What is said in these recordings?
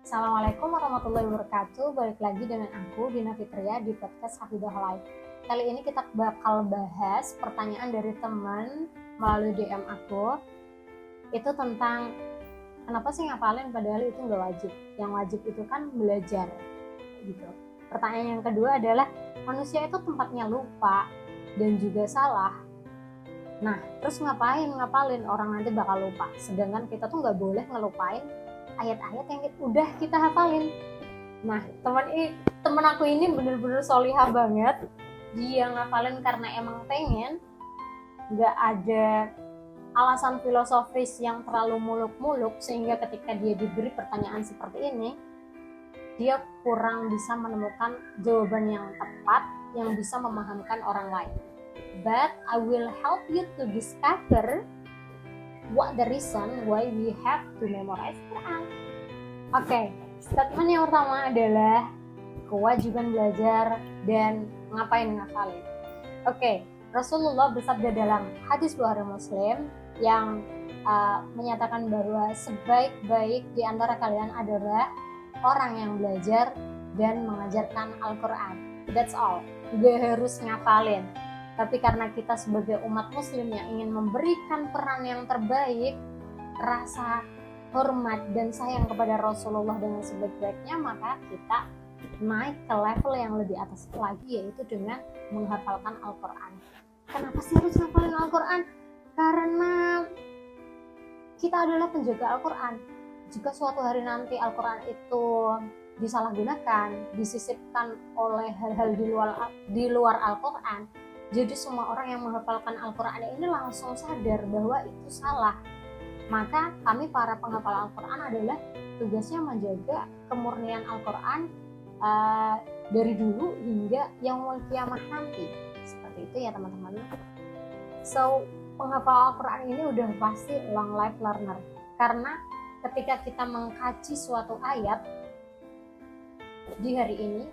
Assalamualaikum warahmatullahi wabarakatuh. Balik lagi dengan aku Dina Fitria di podcast Hafidah Life. Kali ini kita bakal bahas pertanyaan dari teman melalui DM aku. Itu tentang kenapa sih ngapalin padahal itu nggak wajib. Yang wajib itu kan belajar gitu. Pertanyaan yang kedua adalah manusia itu tempatnya lupa dan juga salah. Nah, terus ngapain ngapalin, orang nanti bakal lupa. Sedangkan kita tuh nggak boleh ngelupain ayat-ayat yang udah kita hafalin. Nah, temen aku ini bener-bener solihah banget. Dia ngapalin karena emang pengen, nggak ada alasan filosofis yang terlalu muluk-muluk, sehingga ketika dia diberi pertanyaan seperti ini, dia kurang bisa menemukan jawaban yang tepat yang bisa memahamkan orang lain. But I will help you to discover what the reason why we have to memorize Quran. Oke, statement yang pertama adalah kewajiban belajar dan ngapain ngafalin. Oke, Rasulullah bersabda dalam hadis Bukhari Muslim yang menyatakan bahwa sebaik-baik di antara kalian adalah orang yang belajar dan mengajarkan Al-Quran. That's all. Gak harus ngafalin. Tapi karena kita sebagai umat muslim yang ingin memberikan peran yang terbaik, rasa hormat dan sayang kepada Rasulullah dengan sebaik-baiknya, maka kita naik ke level yang lebih atas lagi, yaitu dengan menghafalkan Al-Quran. Kenapa sih harus menghafalkan Al-Quran? Karena kita adalah penjaga Al-Quran. Jika suatu hari nanti Al-Quran itu disalahgunakan, disisipkan oleh hal-hal di luar Al-Quran, jadi semua orang yang menghafalkan Al-Quran ini langsung sadar bahwa itu salah. Maka kami para penghafal Al-Quran adalah tugasnya menjaga kemurnian Al-Quran dari dulu hingga yaumul kiamah nanti. Seperti itu ya teman-teman. So, penghafal Al-Quran ini udah pasti long life learner. Karena ketika kita mengkaji suatu ayat di hari ini,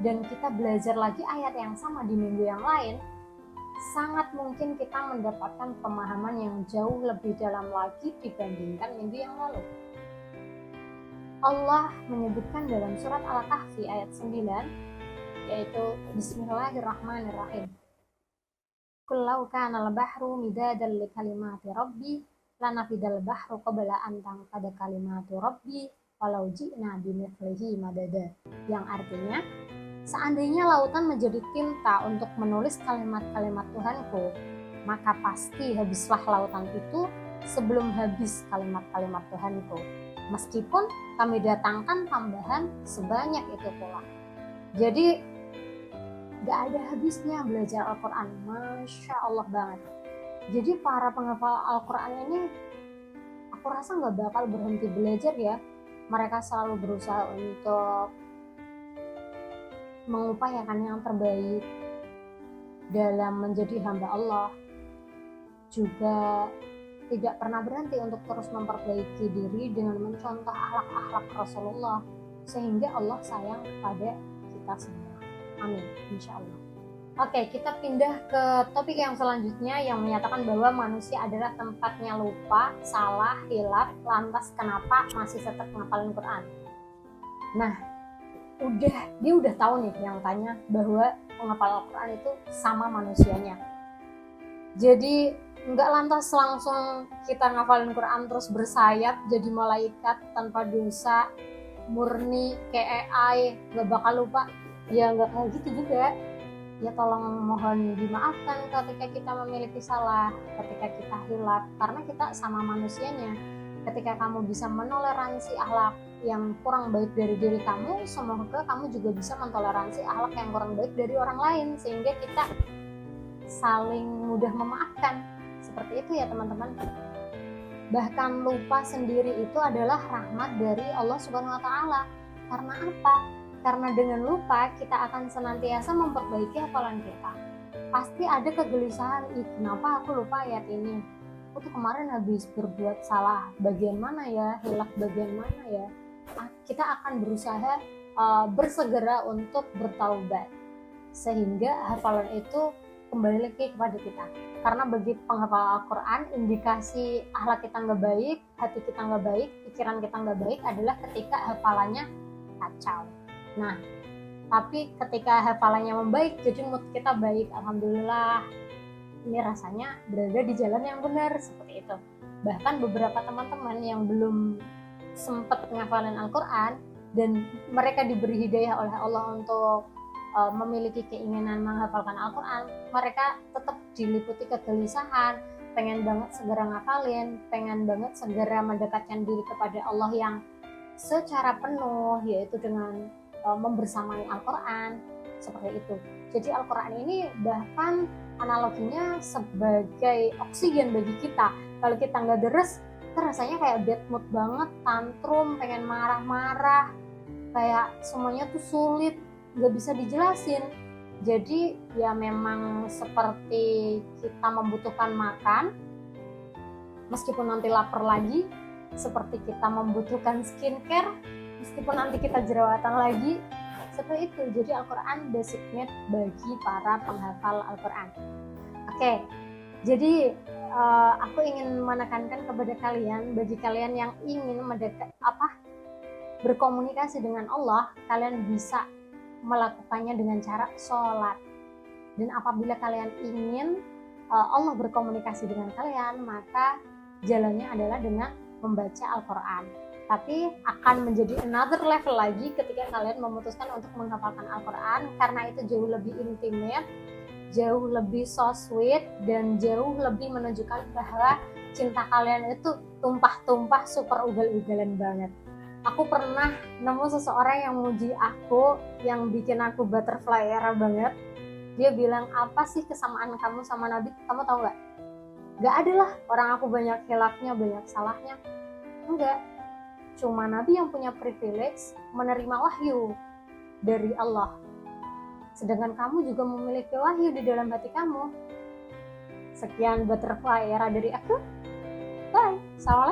dan kita belajar lagi ayat yang sama di minggu yang lain, sangat mungkin kita mendapatkan pemahaman yang jauh lebih dalam lagi dibandingkan minggu yang lalu. Allah menyebutkan dalam surat Al-Kahfi ayat 9, yaitu Bismillahirrahmanirrahim. Qul law kana al-bahru midadan li kalimati rabbi lanafidal bahru qabla an tanfada kalimatu rabbi walau ji'na bimithlihi madada. Yang artinya, seandainya lautan menjadi tinta untuk menulis kalimat-kalimat Tuhanku, maka pasti habislah lautan itu sebelum habis kalimat-kalimat Tuhanku. Meskipun kami datangkan tambahan sebanyak itu pula. Jadi gak ada habisnya belajar Al-Quran. Masya Allah banget. Jadi para penghafal Al-Quran ini, aku rasa gak bakal berhenti belajar ya. Mereka selalu berusaha untuk mengupayakan yang terbaik dalam menjadi hamba Allah, juga tidak pernah berhenti untuk terus memperbaiki diri dengan mencontoh akhlak-akhlak Rasulullah, sehingga Allah sayang kepada kita semua. Amin, insya Allah. Oke, kita pindah ke topik yang selanjutnya yang menyatakan bahwa manusia adalah tempatnya lupa, salah, hilaf, lantas kenapa masih tetap ngapalin Quran. Nah, dia udah tahu nih yang tanya bahwa penghafal Al-Quran itu sama manusianya. Jadi nggak lantas langsung kita ngafalin Quran terus bersayap jadi malaikat tanpa dosa, murni kayak AI, nggak bakal lupa. Ya nggak kayak gitu juga. Ya tolong mohon dimaafkan ketika kita memiliki salah, ketika kita hilaf, karena kita sama manusianya. Ketika kamu bisa menoleransi akhlak yang kurang baik dari diri kamu, semoga kamu juga bisa mentoleransi akhlak yang kurang baik dari orang lain, sehingga kita saling mudah memaafkan. Seperti itu ya teman-teman. Bahkan lupa sendiri itu adalah rahmat dari Allah Subhanahu wa Ta'ala. Karena apa? Karena dengan lupa kita akan senantiasa memperbaiki hafalan kita. Pasti ada kegelisahan, kenapa aku lupa ayat ini? Aku tuh kemarin habis berbuat salah, bagian mana ya, hilaf bagian mana ya? Kita akan berusaha bersegera untuk bertaubat, sehingga hafalan itu kembali lagi kepada kita. Karena bagi penghafal Al-Quran, indikasi akhlak kita nggak baik, hati kita nggak baik, pikiran kita nggak baik adalah ketika hafalannya kacau. Nah, tapi ketika hafalannya membaik, jadi mood kita baik, alhamdulillah, ini rasanya berada di jalan yang benar, seperti itu. Bahkan beberapa teman-teman yang belum sempat menghafalkan Al-Quran dan mereka diberi hidayah oleh Allah untuk memiliki keinginan menghafalkan Al-Quran, mereka tetap diliputi kegelisahan, pengen banget segera ngafalin, pengen banget segera mendekatkan diri kepada Allah yang secara penuh, yaitu dengan membersamai Al-Quran, seperti itu. Jadi Al-Quran ini bahkan analoginya sebagai oksigen bagi kita. Kalau kita nggak deres, kita rasanya kayak bad mood banget, tantrum, pengen marah-marah, kayak semuanya tuh sulit, nggak bisa dijelasin. Jadi ya memang seperti kita membutuhkan makan, meskipun nanti lapar lagi, seperti kita membutuhkan skincare, meskipun nanti kita jerawatan lagi, seperti itu. Jadi Al-Quran designate bagi para penghafal Al-Quran. Oke, jadi aku ingin menekankan kepada kalian, bagi kalian yang ingin berkomunikasi dengan Allah, kalian bisa melakukannya dengan cara sholat. Dan apabila kalian ingin Allah berkomunikasi dengan kalian, maka jalannya adalah dengan membaca Al-Quran. Tapi akan menjadi another level lagi ketika kalian memutuskan untuk menghafalkan Al-Quran, karena itu jauh lebih intimate, jauh lebih so sweet, dan jauh lebih menunjukkan bahwa cinta kalian itu tumpah-tumpah, super ugal-ugalan banget. Aku pernah nemu seseorang yang muji aku, yang bikin aku butterfly era banget. Dia bilang, apa sih kesamaan kamu sama Nabi? Kamu tahu nggak? Nggak ada lah, orang aku banyak khilafnya, banyak salahnya. Enggak, cuma Nabi yang punya privilege menerima wahyu dari Allah. Sedangkan kamu juga memiliki wahyu di dalam hati kamu. Sekian butterfly era dari aku. Bye. Assalamualaikum.